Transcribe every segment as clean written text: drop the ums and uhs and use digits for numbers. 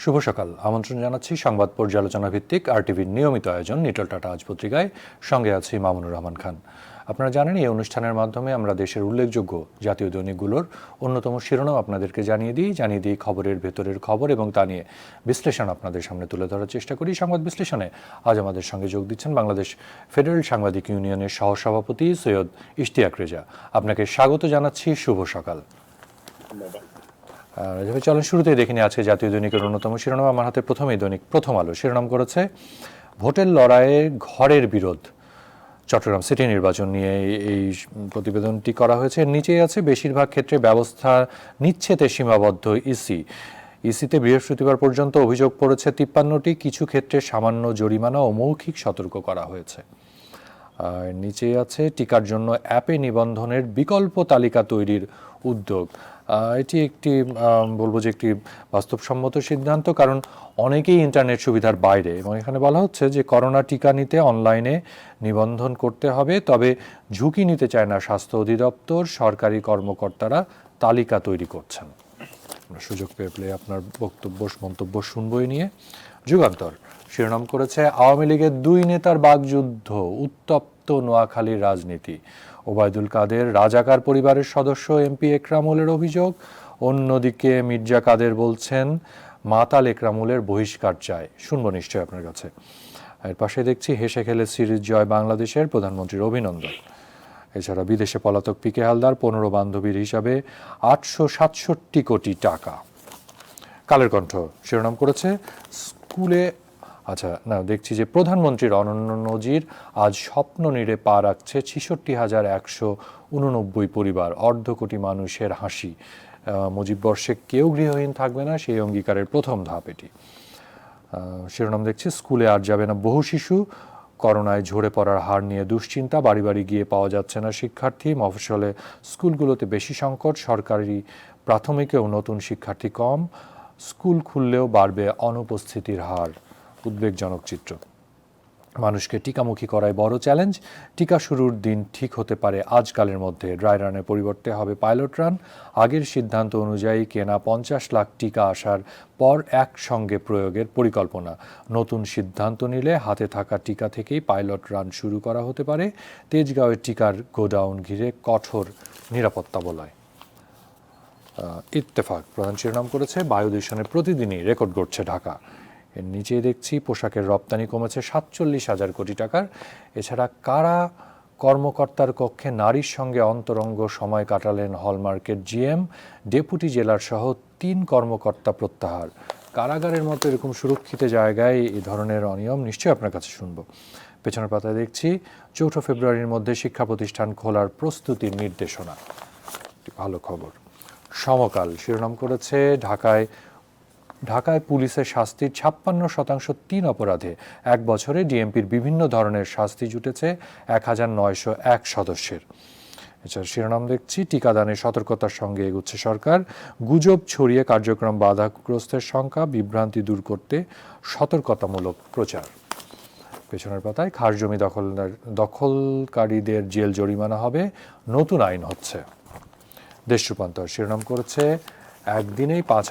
শুভ সকাল। আমন্ত্রণ জানাচ্ছি সংবাদ পর্যালোচনা ভিত্তিক আরটিভির নিয়মিত আয়োজন নিটল টাটা আজ পত্রিকায়। সঙ্গে আছি মামুনুর রহমান খান। আপনারা জানেন এই অনুষ্ঠানের মাধ্যমে আমরা দেশের উল্লেখযোগ্য জাতীয় দৈনিকগুলোর অন্যতম শিরোনাম আপনাদেরকে জানিয়ে দিই খবরের ভেতরের খবর এবং তা নিয়ে বিশ্লেষণ আপনাদের সামনে তুলে ধরার চেষ্টা করি। সংবাদ বিশ্লেষণে আজ আমাদের সঙ্গে যোগ দিচ্ছেন বাংলাদেশ ফেডারেল সাংবাদিক ইউনিয়নের সহসভাপতি সৈয়দ ইশতিয়াক রেজা। আপনাকে স্বাগত জানাচ্ছি। শুভ সকাল। চলেন শুরুতেই দেখে নিই আজকে জাতীয় দৈনিকের অন্যতম শিরোনাম। আমার হাতে প্রথমেই দৈনিক প্রথম আলো শিরোনাম করেছে ভোটের লড়াইয়ে ঘরের বিরোধ। চট্টগ্রাম সিটি নির্বাচন নিয়ে এই প্রতিবেদনটি করা হয়েছে। এর নিচেই আছে বেশিরভাগ ক্ষেত্রে ব্যবস্থা নিচ্ছেতে সীমাবদ্ধ ইসিতে বৃহস্পতিবার পর্যন্ত অভিযোগ পড়েছে 53টি, কিছু ক্ষেত্রে সামান্য জরিমানা ও মৌখিক সতর্ক করা হয়েছে। আর নিচেই আছে টিকার জন্য অ্যাপে নিবন্ধনের বিকল্প তালিকা তৈরির উদ্যোগ। এটি একটি বলবো যে একটি বাস্তবসম্মত সিদ্ধান্ত, কারণ অনেকেই ইন্টারনেট সুবিধার বাইরে, এবং এখানে বলা হচ্ছে যে করোনা টিকা নিতে অনলাইনে নিবন্ধন করতে হবে, তবে ঝুঁকি নিতে চায় না স্বাস্থ্য অধিদপ্তর। সরকারি কর্মকর্তারা তালিকা তৈরি করছেন। সুযোগ পেয়ে আপনার মন্তব্য শুনবই নিয়ে। যুগান্তর শিরোনাম করেছে আওয়ামী লীগের দুই নেতার বাকযুদ্ধ, উত্তপ্ত নোয়াখালীর রাজনীতি। ওবায়দুল কাদের রাজাকার পরিবারের সদস্য এমপি একরামুলের অভিযোগ। অন্যদিকে মির্জা কাদের বলছেন মাতাল একরামুলের বহিষ্কার চায়। শুনবো নিশ্চয়ই আপনার কাছে। এর পাশে দেখছি হেসে খেলে সিরিজ জয় বাংলাদেশের, প্রধানমন্ত্রীর অভিনন্দন। এছাড়া বিদেশে পলাতক পিকে হালদার 15 বান্ধবীর হিসাবে 867 কোটি টাকা। কালের কণ্ঠ শিরোনাম করেছে স্কুলে দেখছি যে প্রধানমন্ত্রীর অনন্য নজির, আজ স্বপ্ন নীড়ে পা রাখছে 66,189 পরিবার, অর্ধকোটি মানুষের হাসি। মুজিব বর্ষে কেউ গৃহহীন থাকবে না, সেই অঙ্গীকারের প্রথম ধাপ এটি। শিরোনাম দেখছি স্কুলে আর যাবে না বহু শিশু, করোনায় ঝরে পড়ার হার নিয়ে দুশ্চিন্তা, বাড়ি বাড়ি গিয়ে পাওয়া যাচ্ছে না শিক্ষার্থী। মফস্বলে স্কুলগুলোতে বেশি সংকট, সরকারি প্রাথমিকেও নতুন শিক্ষার্থী কম, স্কুল খুললেও বাড়বে অনুপস্থিতির হার। উদ্বেগজনক চিত্র। মানুষকে টিকামুখী করায় বড় চ্যালেঞ্জ। টিকা শুরুর দিন ঠিক হতে পারে আজকালের মধ্যে। ড্রাই রানের পরিবর্তে হবে পাইলট রান। আগের সিদ্ধান্ত অনুযায়ী কেনা 50 লাখ টিকা আসার পর একসঙ্গে প্রয়োগের পরিকল্পনা। নতুন সিদ্ধান্ত নিলে হাতে থাকা টিকা থেকেই পাইলট রান শুরু করা হতে পারে। তেজগাঁওয়ের টিকার গোডাউন ঘিরে কঠোর নিরাপত্তা বলয়। ইত্তেফাক প্রধান শিরোনাম করেছে বায়ু দূষণে প্রতিদিনই রেকর্ড গড়ছে ঢাকা। এর নিচে দেখছি পোশাকের রপ্তানি কমেছে 47,000 কোটি টাকার। এছাড়া কারা কর্মকর্তার কক্ষে নারীর সঙ্গে অন্তরঙ্গ সময় কাটালেন হলমার্কের জিএম, ডেপুটি জেলার সহ 3 কর্মকর্তা প্রত্যাহার। কারাগারের মতো এরকম সুরক্ষিত জায়গায় এই ধরনের অনিয়ম নিশ্চয়ই আপনার কাছে শুনব। পেছনের পাতায় দেখছি 4 ফেব্রুয়ারির মধ্যে শিক্ষা প্রতিষ্ঠান খোলার প্রস্তুতির নির্দেশনা। ভালো খবর। সমকাল শিরোনাম করেছে ঢাকায় পুলিশের শাস্তির 56% 3 অপরাধে। 1 বছরে ডিএমপির বিভিন্ন ধরনের শাস্তি জুটেছে 1901 সদস্যের। এছাড়া শিরোনাম দেখছি টিকাদানের সতর্কতার সঙ্গে এগুচ্ছে সরকার। গুজব ছড়িয়ে কার্যক্রম বাধাগ্রস্তের সংখ্যা, বিভ্রান্তি দূর করতে সতর্কতামূলক প্রচার। পেছনের পাতায় খাস জমি দখলকারীদের জেল জরিমানা হবে, নতুন আইন হচ্ছে। দেশ রূপান্তর শিরোনাম করেছে একদিনেই 5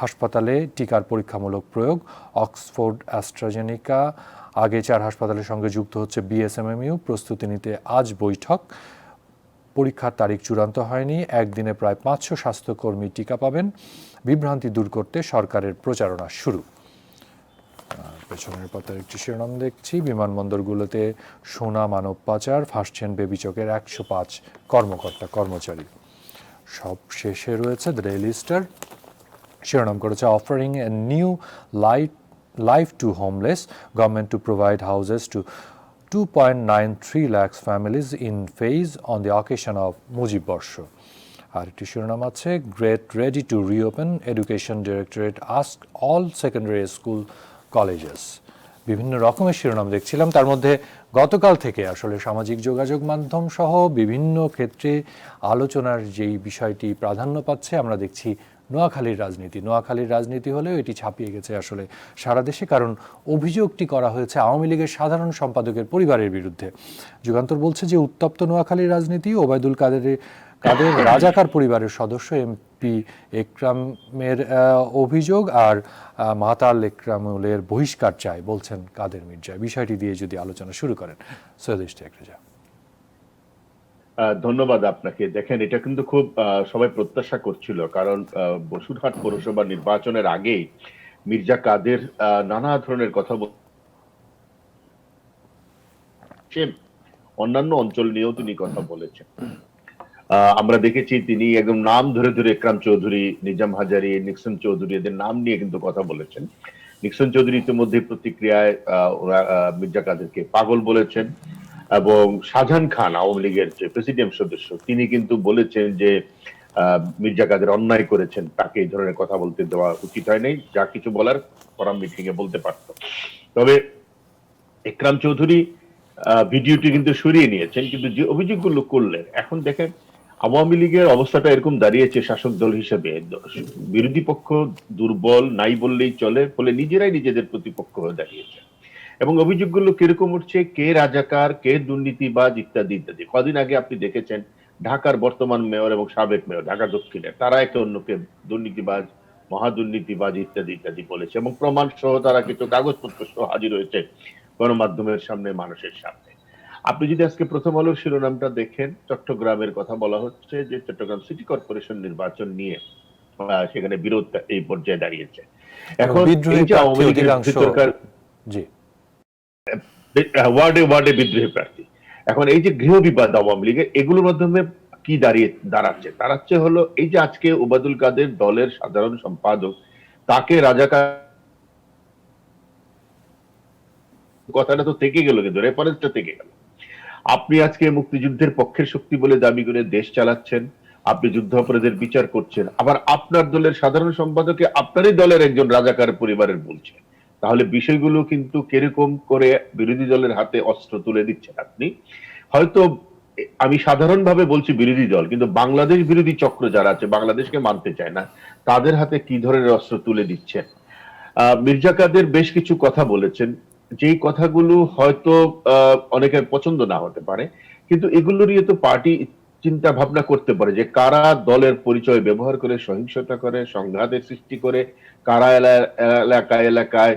হাসপাতালে টিকার পরীক্ষামূলক প্রয়োগ। অক্সফোর্ড অ্যাস্ট্রাজেনিকা আগে 4 হাসপাতালের সঙ্গে যুক্ত হচ্ছে বিএসএমএমইউ। প্রস্তুতি নিতে আজ বৈঠক। পরীক্ষার তারিখ চূড়ান্ত হয়নি। একদিনে প্রায় 500 স্বাস্থ্যকর্মী টিকা পাবেন। বিভ্রান্তি দূর করতে সরকারের প্রচারণা শুরু। পেছনের পাতার একটি শিরোনাম দেখছি বিমানবন্দরগুলোতে সোনা মানব পাচার, ফাঁসছেন বেবিচকের 105 কর্মচারী। সব শেষে রয়েছে দ্য ডেইলি স্টার শিরোনাম করেছে offering a new life to homeless, government to provide houses to 2.93 lakhs families in phase on the occasion of Mujib Borsho. আর একটি শিরোনাম আছে great ready to reopen, education directorate ask all secondary school colleges. বিভিন্ন রকমের শিরোনাম দেখছিলাম। তার মধ্যে গতকাল থেকে আসলে সামাজিক যোগাযোগ মাধ্যম সহ বিভিন্ন ক্ষেত্রে আলোচনার যেই বিষয়টি প্রাধান্য পাচ্ছে, আমরা দেখছি নোয়াখালীর রাজনীতি হলেও এটি ছাপিয়ে গেছে আসলে সারা দেশে, কারণ অভিযোগটি করা হয়েছে আওয়ামী লীগের সাধারণ সম্পাদকের পরিবারের বিরুদ্ধে। যুগান্তর বলছে যে উত্তপ্ত নোয়াখালীর রাজনীতি, ওবায়দুল কাদের রাজাকার পরিবারের সদস্য এমপি একরামের অভিযোগ আর মাতাল একরামুলের বহিষ্কার চায় বলছেন কাদের মির্জা। বিষয়টি দিয়ে যদি আলোচনা শুরু করেন সৈয়দ ইশতিয়াক রেজা। ধন্যবাদ আপনাকে। দেখেন, এটা কিন্তু খুব সবাই প্রত্যাশা করছিল, কারণ বসুরহাট পৌরসভা নির্বাচনের আগেই মির্জা কাদের নানা ধরনের কথা বলছেন, অন্যান্য অঞ্চল নিয়েও তিনি কথা বলেছেন। আমরা দেখেছি তিনি একদম নাম ধরে ধরে একরাম চৌধুরী, নিজাম হাজারি, নিক্সন চৌধুরী এদের নাম নিয়ে কিন্তু কথা বলেছেন। নিক্সন চৌধুরী ইতিমধ্যে প্রতিক্রিয়ায় মির্জা কাদেরকে পাগল বলেছেন, এবং শাহজাহান খান আওয়ামী লীগের যে প্রেসিডেন্ট সদস্য তিনি কিন্তু বলেছেন যে মির্জা কাদের অন্যায় করেছেন, তাকে এই ধরনের কথা বলতে দেওয়া উচিত হয় নাই, যা কিছু বলার ফোরাম মিটিং এ বলতে পারত। তবে একরাম চৌধুরী ভিডিওটি কিন্তু সরিয়ে নিয়েছেন, কিন্তু যে অভিযোগগুলো করলেন, এখন দেখেন আওয়ামী লীগের অবস্থাটা এরকম দাঁড়িয়েছে শাসক দল হিসেবে বিরোধী পক্ষ দুর্বল নাই বললেই চলে, ফলে নিজেরাই নিজেদের প্রতিপক্ষ হয়ে দাঁড়িয়েছে। এবং অভিযোগগুলো কিরকম উঠছে, কে রাজাকার, কে দুর্নীতিবাজ ইত্যাদি ইত্যাদি। কদিন আগে আপনি দেখেছেন ঢাকার বর্তমান মেয়র এবং সাবেক মেয়র ঢাকা দক্ষিণের, তারা একে অন্যকে দুর্নীতিবাজ, মহাদুর্নীতিবাজ ইত্যাদি ইত্যাদি বলেছে, এবং প্রমাণ সহ তারা কিছু কাগজপত্র সহ হাজির হয়েছে গণমাধ্যমের সামনে, মানুষের সামনে। আপনি যদি আজকে প্রথম আলোর শিরোনামটা দেখেন, চট্টগ্রামের কথা বলা হচ্ছে যে চট্টগ্রাম সিটি কর্পোরেশন নির্বাচন নিয়ে সেখানে বিরোধ এই পর্যায়ে দাঁড়িয়েছে। এখন এই যে আওয়ামী লীগের ভিতরকার ওয়ার্ডে ওয়ার্ডে বিদ্রোহী প্রার্থী, এখন এই যে গৃহ বিবাদ আওয়ামী লীগের, এগুলোর মাধ্যমে কি দাঁড়াচ্ছে হলো এই যে আজকে ওবায়দুল কাদের দলের সাধারণ সম্পাদক, তাকে রাজাকার কথাটা তো থেকে গেল, কিন্তু রেফারেন্সটা থেকে গেল। আপনি আজকে মুক্তিযুদ্ধের পক্ষের শক্তি বলে দাবি করে দেশ চালাচ্ছেন, আপনি যুদ্ধাপরাধের বিচার করছেন, আবার আপনার দলের সাধারণ সম্পাদকে আপনারই দলের একজন রাজাকার পরিবারের বলছেন। তাহলে বিষয়গুলো কিন্তু কিরকম করে বিরোধী দলের হাতে অস্ত্র তুলে দিচ্ছেন আপনি। হয়তো আমি সাধারণভাবে বলছি বিরোধী দল, কিন্তু বাংলাদেশ বিরোধী চক্র যারা আছে, বাংলাদেশকে মানতে চায় না, তাদের হাতে কি ধরনের অস্ত্র তুলে দিচ্ছেন। মির্জা কাদের বেশ কিছু কথা বলেছেন, যেই কথাগুলো হয়তো অনেকের পছন্দ না হতে পারে, কিন্তু এগুলো নিয়ে তো পার্টি চিন্তা ভাবনা করতে পারে যে কারা দলের পরিচয় ব্যবহার করে সহিংসতা করে, সংঘাতের সৃষ্টি করে, কারা এলাকায় এলাকায়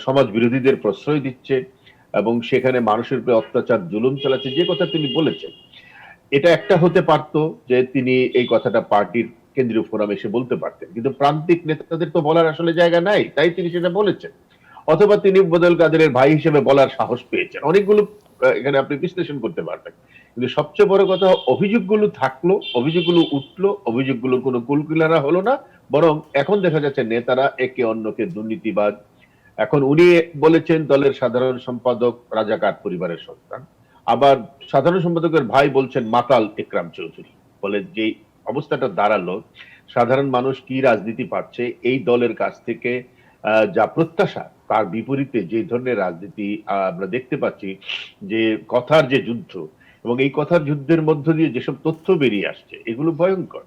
সমাজ বিরোধীদের প্রশ্রয় দিচ্ছে এবং সেখানে মানুষের উপরে অত্যাচার জুলুম চালাচ্ছে, যে কথা তিনি বলেছেন। এটা একটা হতে পারত যে তিনি এই কথাটা পার্টির কেন্দ্রীয় ফোরামে এসে বলতে পারতেন, কিন্তু প্রান্তিক নেতাদের তো বলার আসলে জায়গা নাই, তাই তিনি সেটা বলেছেন। অথবা তিনি ওবায়দুল কাদেরের ভাই হিসেবে বলার সাহস পেয়েছেন। অনেকগুলো এখানে আপনি বিশ্লেষণ করতে পারবেন, কিন্তু সবচেয়ে বড় কথা, অভিযোগগুলো থাকলো, অভিযোগগুলো উঠলো, অভিযোগগুলোর কোনো কুলকিনারা হলো না, বরং এখন দেখা যাচ্ছে নেতারা একে অন্যকে দুর্নীতিবাজ। এখন উনি বলেছেন দলের সাধারণ সম্পাদক রাজাকার পরিবারের সন্তান, আবার সাধারণ সম্পাদকের ভাই বলছেন মাতাল একরাম চৌধুরী। বলে যে অবস্থাটা দাঁড়ালো, সাধারণ মানুষ কি রাজনীতি পাচ্ছে, এই দলের কাছ থেকে যা প্রত্যাশা তার বিপরীতে যে ধরনের রাজনীতি আমরা দেখতে পাচ্ছি, যে কথার যে যুদ্ধ, এবং এই কথার যুদ্ধের মধ্য দিয়ে যেসব তথ্য বেরিয়ে আসছে, এগুলো ভয়ঙ্কর।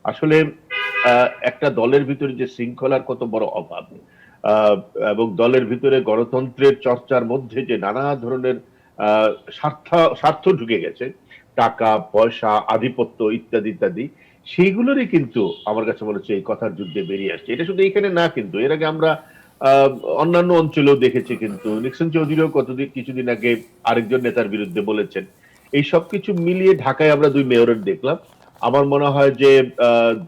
আসলে একটা দলের ভিতরে যে শৃঙ্খলার কত বড় অভাব, এবং দলের ভিতরে গণতন্ত্রের চর্চার মধ্যে যে নানা ধরনের স্বার্থ ঢুকে গেছে, টাকা পয়সা, আধিপত্য ইত্যাদি ইত্যাদি, সেইগুলোরই কিন্তু আমার কাছে মনে হচ্ছে এই কথার যুদ্ধে বেরিয়ে আসছে। এটা শুধু এখানে না, কিন্তু এর আগে আমরা অন্যান্য অঞ্চলেও দেখেছি, কিন্তু নিক্সন চৌধুরীও কিছুদিন আগে আরেকজন নেতার বিরুদ্ধে বলেছেন। এই সবকিছু মিলিয়ে ঢাকায় আমরা দুই মেয়রের দেখলাম। আমার মনে হয় যে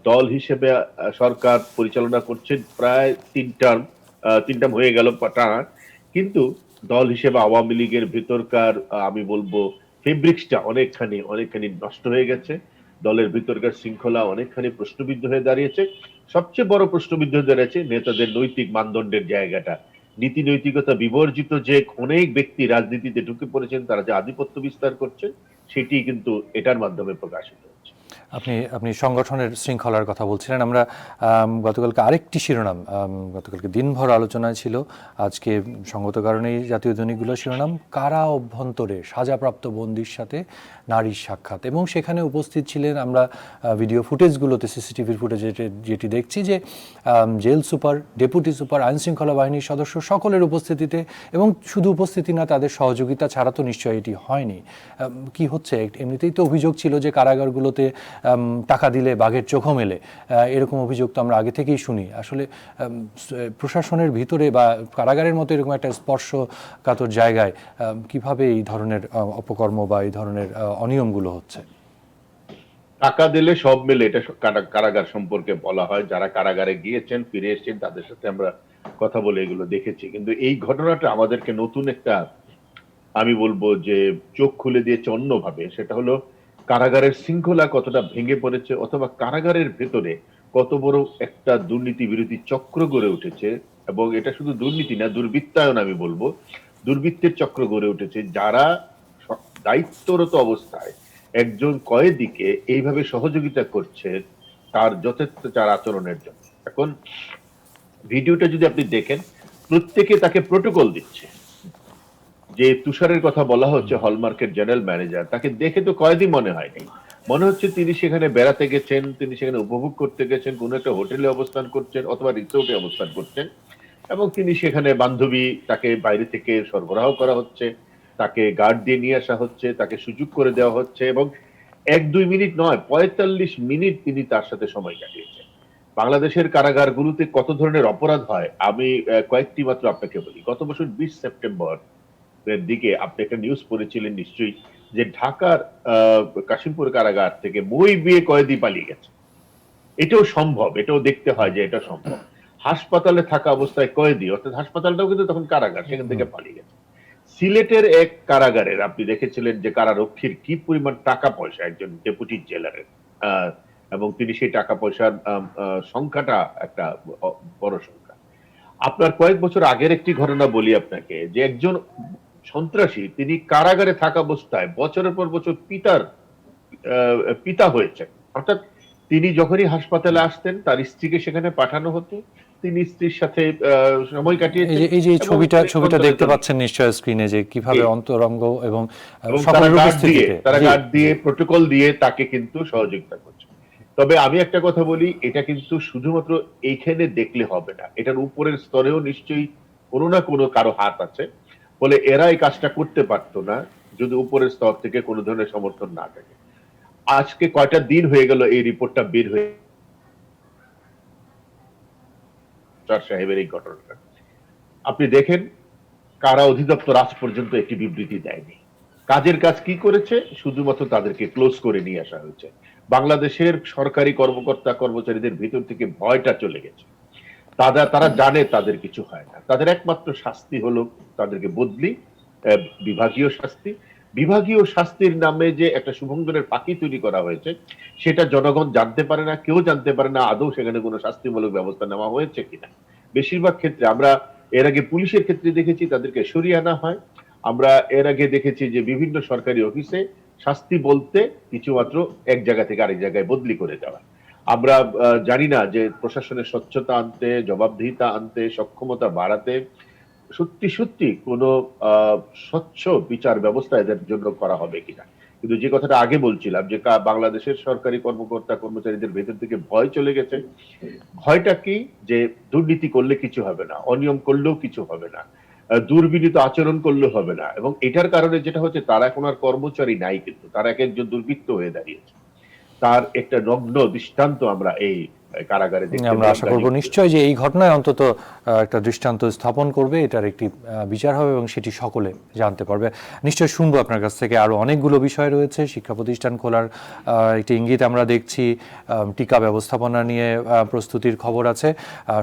দল হিসেবে সরকার পরিচালনা করছে প্রায় তিন টার্ম হয়ে গেল টানা, কিন্তু দল হিসেবে আওয়ামী লীগের ভিতরকার আমি বলবো ফেব্রিক্সটা অনেকখানি নষ্ট হয়ে গেছে। দলের ভিতরকার শৃঙ্খলা অনেকখানি প্রশ্নবিদ্ধ হয়ে দাঁড়িয়েছে। সবচেয়ে বড় প্রশ্নবিদ্ধ হয়ে দাঁড়িয়েছে নেতাদের নৈতিক মানদণ্ডের জায়গাটা। নীতি নৈতিকতা বিবর্জিত যে অনেক ব্যক্তি রাজনীতিতে ঢুকে পড়েছেন, তারা যে আধিপত্য বিস্তার করছেন, সেটি কিন্তু এটার মাধ্যমে প্রকাশিত হচ্ছে। আপনি আপনি সংগঠনের শৃঙ্খলার কথা বলছিলেন। আমরা গতকালকে আরেকটি শিরোনাম, গতকালকে দিনভর আলোচনায় ছিল, আজকে সঙ্গত কারণেই জাতীয় দৈনিকগুলো শিরোনাম কারা অভ্যন্তরে সাজাপ্রাপ্ত বন্দীর সাথে নারীর সাক্ষাৎ, এবং সেখানে উপস্থিত ছিলেন, আমরা ভিডিও ফুটেজগুলোতে সিসিটিভির ফুটেজে যেটি দেখছি যে জেল সুপার, ডেপুটি সুপার, আইনশৃঙ্খলা বাহিনীর সদস্য সকলের উপস্থিতিতে, এবং শুধু উপস্থিতি না, তাদের সহযোগিতা ছাড়া তো নিশ্চয়ই এটি হয়নি। কি হচ্ছে, এমনিতেই তো অভিযোগ ছিল যে কারাগারগুলোতে টাকা দিলে বাঘের চোখও মেলে, এরকম অভিযোগ তো আমরা আগে থেকেই শুনি। আসলে প্রশাসনের ভিতরে বা কারাগারের মতো এরকম একটা স্পর্শকাতর জায়গায় কিভাবে এই ধরনের অপকর্ম বা এই ধরনের অনিয়মগুলো হচ্ছে? টাকা দিলে সব মেলে, এটা কারাগার সম্পর্কে বলা হয়। যারা কারাগারে গিয়েছেন, ফিরে এসেছেন, তাদের সাথে আমরা কথা বলে এগুলো দেখেছি। কিন্তু এই ঘটনাটা আমাদেরকে নতুন একটা, আমি বলবো যে, চোখ খুলে দিয়েছে অন্যভাবে। সেটা হলো কারাগারের শৃঙ্খলা কতটা ভেঙে পড়েছে, অথবা কারাগারের ভেতরে কত বড় একটা দুর্নীতি বিরোধী চক্র গড়ে উঠেছে। এবং এটা শুধু দুর্নীতি না, দুর্বৃত্তায়ন আমি বলবো, দুর্বৃত্তের চক্র গড়ে উঠেছে, যারা দায়িত্বরত অবস্থায় একজন কয়েদিকে এইভাবে সহযোগিতা করছে তার যথেচ্ছাচার আচরণের জন্য। এখন ভিডিওটা যদি আপনি দেখেন, প্রত্যেকে তাকে প্রোটোকল দিচ্ছে। যে তুষারের কথা বলা হচ্ছে, হলমার্কের জেনারেল ম্যানেজার, তাকে দেখে তো কয়েদি মনে হয়নি। মনে হচ্ছে তিনি সেখানে বেড়াতে গেছেন, তিনি সেখানে উপভোগ করতে গেছেন, কোন একটা হোটেলে অবস্থান করছেন অথবা রিসোর্টে অবস্থান করছেন, এবং তিনি সেখানে বান্ধবী, তাকে বাইরে থেকে সরবরাহ করা হচ্ছে, তাকে গার্ড দিয়ে নিয়ে আসা হচ্ছে, তাকে সুযোগ করে দেওয়া হচ্ছে, এবং 1-2 মিনিট নয়, 45 মিনিট তিনি তার সাথে সময় কাটিয়েছেন। বাংলাদেশের কারাগারগুলোতে কত ধরনের অপরাধ হয় আমি কয়েকটি মাত্র আপনাকে বলি। গত বছর 20 সেপ্টেম্বর এর দিকে আপনি একটা নিউজ পড়েছিলেন নিশ্চয়ই, যে ঢাকার কাশিমপুর কারাগার থেকে মই বিয়ে কয়েদি পালিয়ে গেছে। এটাও সম্ভব, এটাও দেখতে হয় যে এটা সম্ভব। হাসপাতালে থাকা অবস্থায় কয়েদি, অর্থাৎ হাসপাতালটাও কিন্তু তখন কারাগার, সেখান থেকে পালিয়ে গেছে। সিলেটের এক কারাগারের আপনি দেখেছিলেন যে কারারক্ষীর কি পরিমাণ টাকা পয়সা, একজন ডেপুটি জেলারের, এবং তিনি সেই টাকা পয়সার সংখ্যাটা একটা বড় সংখ্যা। আপনার কয়েক বছর আগের একটি ঘটনা বলি আপনাকে, যে একজন সন্ত্রাসী, তিনি কারাগারে থাকা অবস্থায় বছরের পর বছর পিতা হয়েছেন। অর্থাৎ তিনি যখনই হাসপাতালে আসতেন, তার স্ত্রীকে সেখানে পাঠানো হতো, তিনি স্ত্রীর সাথে সময় কাটিয়েছেন। এই যে ছবিটা দেখতে পাচ্ছেন নিশ্চয় স্ক্রিনে, যে কিভাবে অন্তরঙ্গ এবং সকলের উপস্থিতিতে তারা গার্ড দিয়ে, প্রোটোকল দিয়ে তাকে কিন্তু সহযোগিতা করছে। তবে আমি একটা কথা বলি, এটা কিন্তু শুধুমাত্র এইখানে দেখলে হবে না, এটার উপরের স্তরেও নিশ্চয়ই কোনো না কোনো কারো হাত আছে। বলে এরা এই কাজটা করতে পারতো না যদি উপরের স্তর থেকে কোনো ধরনের সমর্থন না থাকে। আজকে কয়টা দিন হয়ে গেল এই রিপোর্টটা বের হয়ে সাহেবের এই ঘটনাটা, আপনি দেখেন কারা অধিদপ্তর আজ পর্যন্ত একটি বিবৃতি দেয়নি। কাজের কাজ কি করেছে? শুধুমাত্র তাদেরকে ক্লোজ করে নিয়ে আসা হয়েছে। বাংলাদেশের সরকারি কর্মকর্তা কর্মচারীদের ভিতর থেকে ভয়টা চলে গেছে। তারা জানে তাদের কিছু হয় না, তাদের একমাত্র শাস্তি হলো তাদেরকে বদলি, বিভাগীয় শাস্তি। বিভাগীয় শাস্তির নামে যে একটা শুভঙ্করের ফাঁকি তৈরি করা হয়েছে, সেটা জনগণ জানতে পারে না, কেউ জানতে পারে না আদৌ সেখানে কোনো শাস্তিমূলক ব্যবস্থা নেওয়া হয়েছে কিনা। বেশিরভাগ ক্ষেত্রে আমরা এর আগে পুলিশের ক্ষেত্রে দেখেছি তাদেরকে সরিয়ে আনা হয়। আমরা এর আগে দেখেছি যে বিভিন্ন সরকারি অফিসে শাস্তি বলতে কিছুমাত্র এক জায়গা থেকে আরেক জায়গায় বদলি করে দেওয়া। আমরা জানি না যে প্রশাসনের স্বচ্ছতা আনতে, জবাবদিহিতা আনতে, সক্ষমতা বাড়াতে সত্যি সত্যি কোনো স্বচ্ছ বিচার ব্যবস্থা এদের জন্য করা হবে কিনা। কিন্তু যে কথাটা আগে বলছিলাম, যে বাংলাদেশের সরকারি কর্মকর্তা কর্মচারীদের ভেতর থেকে ভয় চলে গেছে। ভয়টা কি? যে দুর্নীতি করলে কিছু হবে না, অনিয়ম করলেও কিছু হবে না, দুর্বিনীত আচরণ করলেও হবে না। এবং এটার কারণে যেটা হচ্ছে, তারা এখন আর কর্মচারী নাই, কিন্তু তারা এক একজন দুর্বৃত্ত হয়ে দাঁড়িয়েছে। তার একটা নগ্ন দৃষ্টান্ত আমরা এই কারাগারে দেখতে। আমরা আশা করব নিশ্চয় যে এই ঘটনায় অন্তত একটা দৃষ্টান্ত স্থাপন করবে, এটার একটি বিচার হবে এবং সেটি সকলে জানতে পারবে। নিশ্চয় শুনবো আপনার কাছ থেকে, আরো অনেকগুলো বিষয় রয়েছে। শিক্ষা প্রতিষ্ঠান খোলার একটি ইঙ্গিত আমরা দেখছি, টিকা ব্যবস্থাপনা নিয়ে প্রস্তুতির খবর আছে,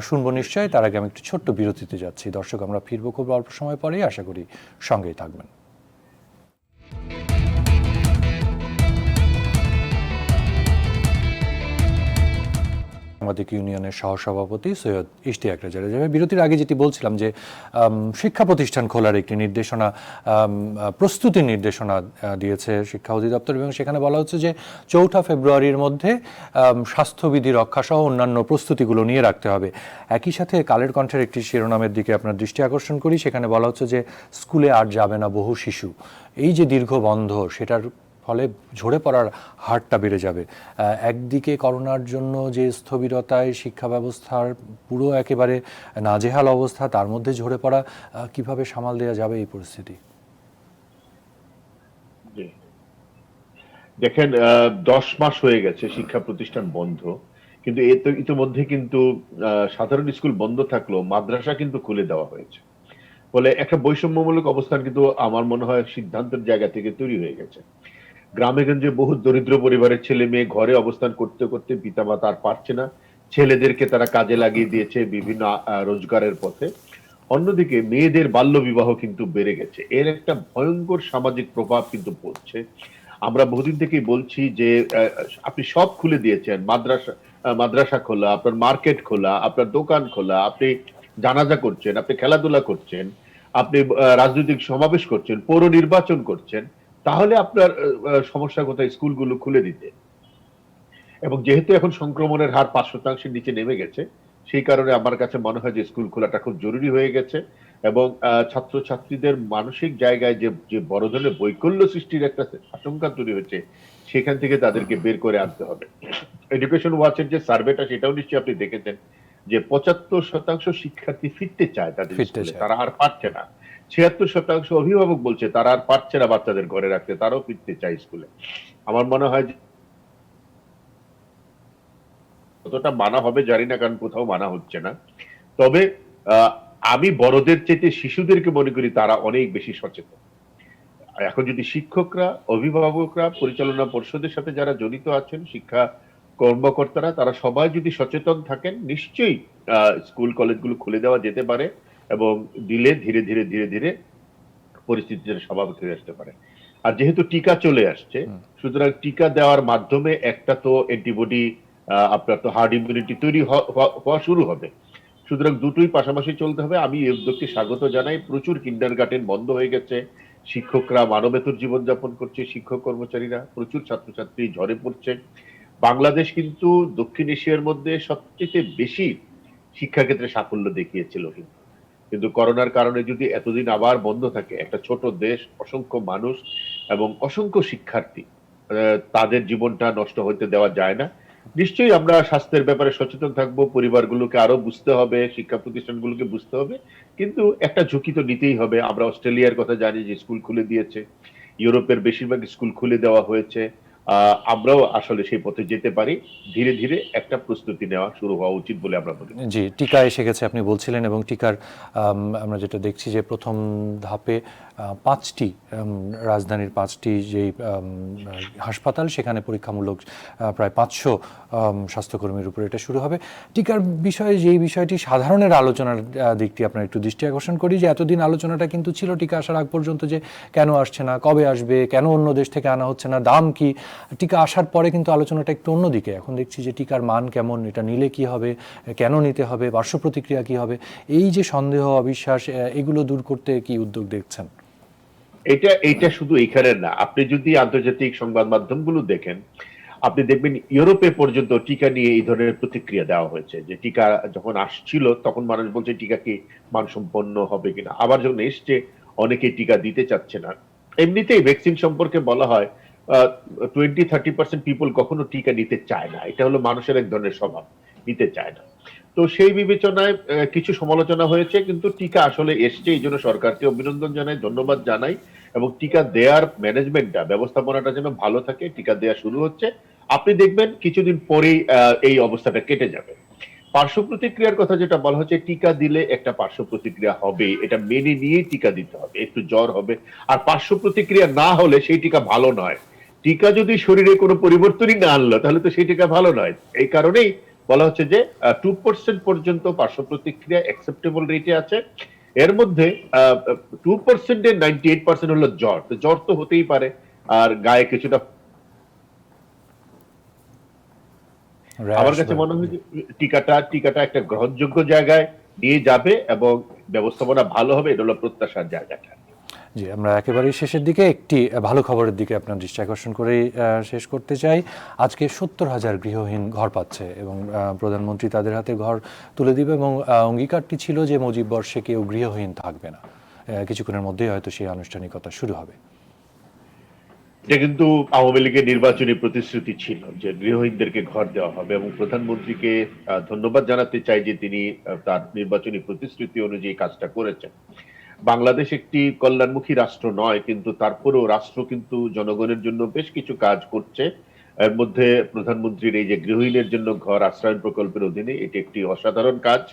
শুনবো নিশ্চয়। তার আগে আমি একটু ছোট্ট বিরতিতে যাচ্ছি। দর্শক, আমরা ফিরবো খুব অল্প সময় পরেই, আশা করি সঙ্গেই থাকবেন। সাংবাদিক ইউনিয়নের সহসভাপতি সৈয়দ ইশতিয়াক রেজা। বিরতির আগে যেটি বলছিলাম যে শিক্ষা প্রতিষ্ঠান খোলার একটি নির্দেশনা, প্রস্তুতি নির্দেশনা দিয়েছে শিক্ষা অধিদপ্তর, এবং সেখানে বলা হচ্ছে যে 4 ফেব্রুয়ারির মধ্যে স্বাস্থ্যবিধি রক্ষা সহ অন্যান্য প্রস্তুতিগুলো নিয়ে রাখতে হবে। একই সাথে কালের কণ্ঠের একটি শিরোনামের দিকে আপনার দৃষ্টি আকর্ষণ করি, সেখানে বলা হচ্ছে যে স্কুলে আর যাবে না বহু শিশু। এই যে দীর্ঘ বন্ধ, সেটার ফলে ঝরে পড়ার হারটা বেড়ে যাবে। একদিকে করোনার জন্য যে স্থবিরতায় শিক্ষা ব্যবস্থার পুরো একেবারে নাজেহাল অবস্থা, তার মধ্যে ঝরে পড়া, কিভাবে সামাল দেওয়া যাবে এই পরিস্থিতি? দেখেন, 10 মাস হয়ে গেছে শিক্ষা প্রতিষ্ঠান বন্ধ, কিন্তু ইতিমধ্যে কিন্তু সাধারণ স্কুল বন্ধ থাকলেও মাদ্রাসা কিন্তু খুলে দেওয়া হয়েছে। ফলে একটা বৈষম্যমূলক অবস্থান কিন্তু আমার মনে হয় সিদ্ধান্তের জায়গা থেকে তৈরি হয়ে গেছে। গ্রামে গঞ্জে বহু দরিদ্র পরিবারের ছেলে মেয়ে ঘরে অবস্থান করতে করতে পিতামাতা আর পারছে না, ছেলেদেরকে তারা কাজে লাগিয়ে দিয়েছে বিভিন্ন রোজগারের পথে। অন্যদিকে মেয়েদের বাল্য বিবাহ কিন্তু বেড়ে গেছে। এর একটা ভয়ঙ্কর সামাজিক প্রভাব কিন্তু পড়ছে। আমরা বহুদিন থেকেই বলছি যে আপনি সব খুলে দিয়েছেন, মাদ্রাসা খোলা, আপনার মার্কেট খোলা, আপনার দোকান খোলা, আপনি জানাজা করছেন, আপনি খেলাধুলা করছেন, আপনি রাজনৈতিক সমাবেশ করছেন, পৌর নির্বাচন করছেন, তাহলে আপনার সমস্যা কোথায় স্কুলগুলো খুলে দিতে? এবং যেহেতু এখন সংক্রমণের হার 5% নিচে নেমে গেছে, সেই কারণে আমার কাছে মনে হয় যে স্কুল খোলাটা খুব জরুরি হয়ে গেছে। এবং ছাত্রছাত্রীদের মানসিক জায়গায় যে যে বড় ধরনের বৈকল্য সৃষ্টির একটা আশঙ্কা তৈরি হচ্ছে, সেখান থেকে তাদেরকে বের করে আনতে হবে। এডুকেশন ওয়াচের যে সার্ভেটা, সেটাও নিশ্চয়ই আপনি দেখেছেন যে 75% শিক্ষার্থী ফিরতে চায় তাদের স্কুলে, তারা আর পারছে না। 76% অভিভাবক বলছে তারা আর পারছে না বাচ্চাদের ঘরে রাখতে, তারাও ফিরতে চায় স্কুলে। আমার মনে হয় যে কতটা মানা হবে জানি না, কারণ কোথাও মানা হচ্ছে না। তবে আহ, আমি বড়দের চেয়ে শিশুদেরকে মনে করি তারা অনেক বেশি সচেতন। এখন যদি শিক্ষকরা, অভিভাবকরা, পরিচালনা পর্ষদের সাথে যারা জড়িত আছেন, শিক্ষা কর্মকর্তারা, তারা সবাই যদি সচেতন থাকেন, নিশ্চয়ই স্কুল কলেজগুলো খুলে দেওয়া যেতে পারে, এবং দিলে ধীরে ধীরে ধীরে ধীরে পরিস্থিতির স্বাভাবিক হয়ে আসতে পারে। আর যেহেতু টিকা চলে আসছে, সুতরাং টিকা দেওয়ার মাধ্যমে একটা তো অ্যান্টিবডি, আপনার তো হার্ড ইমিউনিটি তৈরি হওয়া শুরু হবে। সুতরাং দুটোই পাশাপাশি চলতে হবে। আমি এই উদ্যোগকে স্বাগত জানাই। প্রচুর কিন্ডারগার্টেন বন্ধ হয়ে গেছে, শিক্ষকরা মানবেতর জীবনযাপন করছে, শিক্ষক কর্মচারীরা, প্রচুর ছাত্রছাত্রী ঝরে পড়ছে। বাংলাদেশ কিন্তু দক্ষিণ এশিয়ার মধ্যে সবচেয়ে বেশি শিক্ষাক্ষেত্রে সাফল্য দেখিয়েছিল, কিন্তু কিন্তু করোনার কারণে যদি এতদিন আবার বন্ধ থাকে, একটা ছোট দেশ, অসংখ্য মানুষ এবং অসংখ্য শিক্ষার্থী, তাদের জীবনটা নষ্ট হতে দেওয়া যায় না। নিশ্চয়ই আমরা স্বাস্থ্যের ব্যাপারে সচেতন থাকবো, পরিবারগুলোকে আরো বুঝতে হবে, শিক্ষা প্রতিষ্ঠানগুলোকে বুঝতে হবে, কিন্তু একটা ঝুঁকি তো নিতেই হবে। আমরা অস্ট্রেলিয়ার কথা জানি যে স্কুল খুলে দিয়েছে, ইউরোপের বেশিরভাগ স্কুল খুলে দেওয়া হয়েছে। আমরাও আসলে সেই পথে যেতে পারি। ধীরে ধীরে একটা প্রস্তুতি নেওয়া শুরু হওয়া উচিত বলে আমরা মনে করি। জি, টিকা এসে গেছে আপনি বলছিলেন, এবং টিকার আমরা যেটা দেখছি যে প্রথম ধাপে 5টি রাজধানীর 5টি যেই হাসপাতাল, সেখানে পরীক্ষামূলক প্রায় 500 স্বাস্থ্যকর্মীর উপরে এটা শুরু হবে। টিকার বিষয়ে যেই বিষয়টি সাধারণের আলোচনার দিকটি আপনার একটু দৃষ্টি আকর্ষণ করি, যে এতদিন আলোচনাটা কিন্তু ছিল টিকা আসার আগ পর্যন্ত, যে কেন আসছে না, কবে আসবে, কেন অন্য দেশ থেকে আনা হচ্ছে না, দাম কি। টিকা আসার পরে কিন্তু আলোচনাটা একটু অন্যদিকে। এখন দেখছি যে টিকার মান কেমন, এটা নিলে কি হবে, কেন নিতে হবে, পার্শ্ব প্রতিক্রিয়া কি হবে, এই যে সন্দেহ, অবিশ্বাস, এগুলো দূর করতে কি উদ্যোগ দেখছেন? এটা শুধু এখানে না, আপনি যদি আন্তর্জাতিক সংবাদ মাধ্যমগুলো দেখেন, আপনি দেখবেন ইউরোপে পর্যন্ত টিকা নিয়ে এই ধরনের প্রতিক্রিয়া দেওয়া হয়েছে, যে টিকা যখন আসছিল তখন মানুষ বলছে টিকা কি মানসম্পন্ন হবে কিনা, আবার যখন এসছে অনেকে টিকা দিতে চাচ্ছে না। এমনিতেই ভ্যাকসিন সম্পর্কে বলা হয় 20-30% পিপল কখনো টিকা নিতে চায় না, এটা হলো মানুষের এক ধরনের স্বভাব, নিতে চায় না। তো সেই বিবেচনায় কিছু সমালোচনা হয়েছে, কিন্তু টিকা আসলে এসছে, এই জন্য সরকারকে অভিনন্দন জানাই, ধন্যবাদ জানাই। এবং টিকা দেওয়ার ম্যানেজমেন্টটা, ব্যবস্থাপনাটা যেন ভালো থাকে, টিকা দেওয়া শুরু হচ্ছে। আপনি দেখবেন কিছুদিন পরেই এই অবস্থাটা কেটে যাবে। পার্শ্ব প্রতিক্রিয়ার কথা যেটা বলা হচ্ছে, টিকা দিলে একটা পার্শ্ব প্রতিক্রিয়া হবে, এটা মেনে নিয়ে টিকা দিতে হবে, একটু জ্বর হবে। আর পার্শ্ব প্রতিক্রিয়া না হলে সেই টিকা ভালো নয়। টিকা যদি শরীরে কোনো পরিবর্তনই না আনলো, তাহলে তো সেই টিকা ভালো নয়। এই কারণেই বলা হচ্ছে যে 2% পর্যন্ত পার্শ্ব প্রতিক্রিয়া অ্যাকসেপ্টেবল রেটে আছে। এর মধ্যে 2%-এর 98% হলো জ্বর। তো জ্বর তো হতেই পারে, আর গায়ে কিছুটা আমার কাছে মনে হয় যে টিকাটা একটা গ্রহণযোগ্য জায়গায় নিয়ে যাবে এবং ব্যবস্থাপনা ভালো হবে, এটা হলো প্রত্যাশার জায়গাটা। জি, আমরা একেবারেই শেষের দিকে একটি ভালো খবরের দিকে আপনার দৃষ্টি আকর্ষণ করেই শেষ করতে চাই। আজকে 70,000 গৃহহীন ঘর পাচ্ছে এবং প্রধানমন্ত্রী তাদের হাতে ঘর তুলে দিবে এবং অঙ্গীকারটি ছিল যে মুজিব বর্ষে কেউ গৃহহীন থাকবে না। কিছুক্ষণের মধ্যেই হয়তো সেই আনুষ্ঠানিকতা শুরু হবে। এটা কিন্তু আওয়ামী লীগের নির্বাচনী প্রতিশ্রুতি ছিল যে গৃহহীনদেরকে ঘর দেওয়া হবে, এবং প্রধানমন্ত্রীকে ধন্যবাদ জানাতে চাই যে তিনি তার নির্বাচনী প্রতিশ্রুতি অনুযায়ী কাজটা করেছেন। বাংলাদেশ একটি কল্যাণমুখী রাষ্ট্র নয়, কিন্তু তারপরেও রাষ্ট্র কিন্তু জনগণের জন্য বেশ কিছু কাজ করছে। এর মধ্যে প্রধানমন্ত্রীর এই যে গৃহহীনের জন্য ঘর আশ্রয়ণ প্রকল্পের অধীনে এটি একটি অসাধারণ কাজ।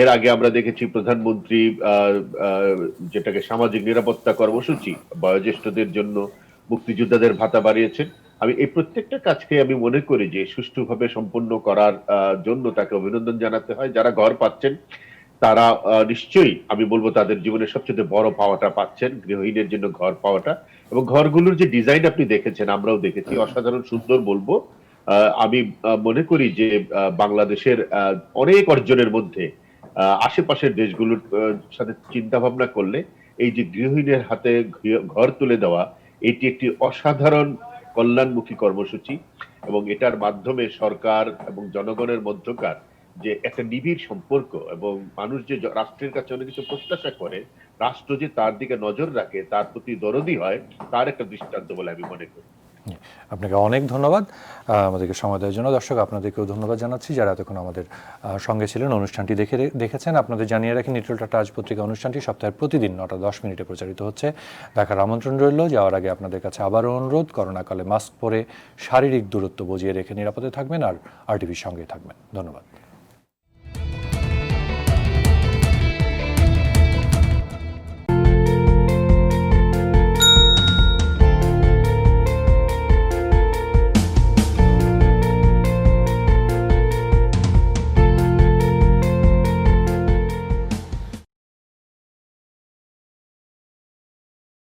এর আগে আমরা দেখেছি প্রধানমন্ত্রী যেটাকে সামাজিক নিরাপত্তা কর্মসূচি, বয়োজ্যেষ্ঠদের জন্য মুক্তিযোদ্ধাদের ভাতা বাড়িয়েছেন। আমি এই প্রত্যেকটা কাজকে আমি মনে করি যে সুষ্ঠুভাবে সম্পন্ন করার জন্য তাকে অভিনন্দন জানাতে হয়। যারা ঘর পাচ্ছেন তারা নিশ্চয়ই, আমি বলবো, তাদের জীবনের সবচেয়ে বড় পাওয়াটা পাচ্ছেন, গৃহহীনের জন্য ঘর পাওয়াটা। এবং ঘরগুলোর যে ডিজাইন আপনি দেখেছেন, আমরাও দেখেছি, অসাধারণ সুন্দর বলবো। আমি মনে করি যে বাংলাদেশের অনেক অর্জনের মধ্যে আশেপাশের দেশগুলোর সাথে চিন্তা ভাবনা করলে এই যে গৃহহীনের হাতে ঘর তুলে দেওয়া, এটি একটি অসাধারণ কল্যাণমুখী কর্মসূচি। এবং এটার মাধ্যমে সরকার এবং জনগণের মধ্যকার যে একটা নিবিড় সম্পর্ক, এবং মানুষ যে রাষ্ট্রের কাছে অনেক কিছু প্রত্যাশা করে, রাষ্ট্র যে তার দিকে নজর রাখে, তার প্রতি দরদি হয়, তার একটা দৃষ্টান্ত বলে আমি মনে করি। আপনাকে অনেক ধন্যবাদ আমাদেরকে সময় দেওয়ার জন্য। দর্শক, আপনাদেরকেও ধন্যবাদ জানাচ্ছি যারা এতক্ষণ আমাদের সঙ্গে ছিলেন, অনুষ্ঠানটি দেখেছেন। আপনাদের জানিয়ে রাখি, নিটল টাটা আজ পত্রিকা অনুষ্ঠানটি সপ্তাহের প্রতিদিন 9:10 প্রচারিত হচ্ছে। দেখার আমন্ত্রণ রইল। যাওয়ার আগে আপনাদের কাছে আবারও অনুরোধ, করোনাকালে মাস্ক পরে শারীরিক দূরত্ব বজিয়ে রেখে নিরাপদে থাকবেন আর RTVর সঙ্গে থাকবেন। ধন্যবাদ।